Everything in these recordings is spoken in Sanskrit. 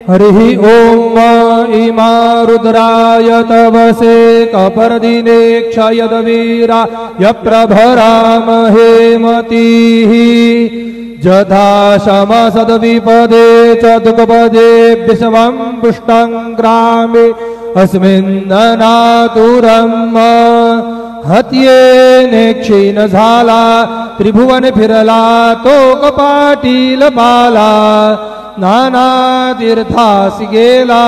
हरिः ॐ इमा रुद्राय तवसे कपर्दिने क्षयदवीरा यप्रभरामहे मतिः जथा शमसद्विपदे च दुःखपदे विषमं पुष्टं ग्रामे अस्मिन्ननातुरम् हत्येने क्षीण झाला त्रिभुवन फिरला तो कपाटील बाला नाना तीर्थासी गेला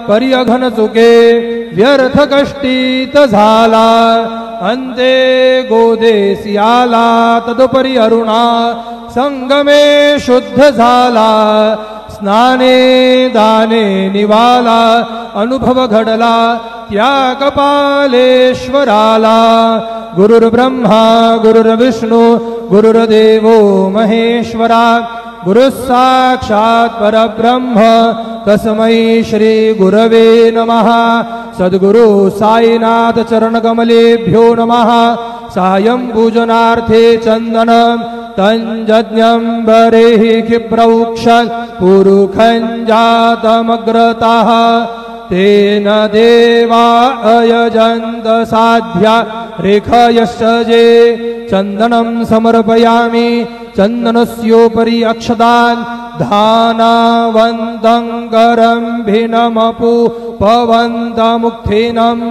पर्यघन चुके व्यर्थ कष्टीत झाला अंते गोदेसी आला तदुपरी अरुणा संगमे शुद्ध झाला स्नाने दाने निवाला अनुभव घडला त्या कपालेश्वराला गुरुर्ब्रह्मा गुरुर्विष्णु गुरुर्देवो महेश्वरा गुरु साक्षात् परब्रह्म तस्मै श्री गुरवे नमः। सद्गुरु साईनाथ चरण कमलेभ्यो नमः। सायं पूजनार्थे चंदनं तंजज्ञं बरेः क्षिप्रौक्षन् पुरुखं जातमग्रतः तेन देवा अयजन्त साध्या रेखयश्च जे चंदनं समर्पयामि चंदनस्योपरि अक्षतान् धानावन्तं करम्भिनमपु पवन्तमुक्थिनम्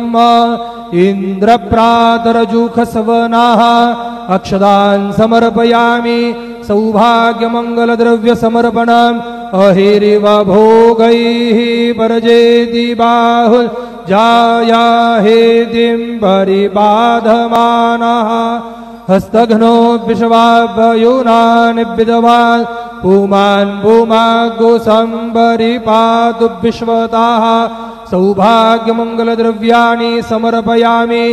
इन्द्रप्रातरजुखसवनाः अक्षतान् समर्पयामि सौभाग्यमङ्गलद्रव्य समर्पणम् अहिरिव भोगैः परजेति बाहुल जाया हेतिं परिबाधमानः हस्तघ्नो विश्वाभयूनान् विद्वान् पुमान् भूमागोसंबरिपातु विश्वताः सौभाग्यमङ्गलद्रव्याणि समर्पयामि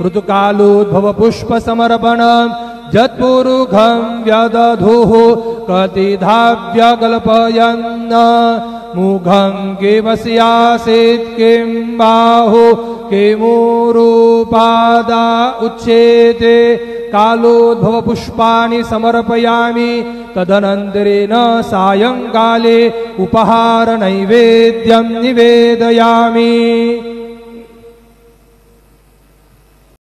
ऋतुकालोद्भव पुष्प समर्पणम् जत्पुरुखं व्यदधुः कतिधा व्यकल्पयन् मुखं किमस्यासीत् किं बाहु किमुरुपादा उच्येते कालोद्भव पुष्पाणि समर्पयामि तदनन्तरेण सायंकाले उपहार नैवेद्यं निवेदयामि।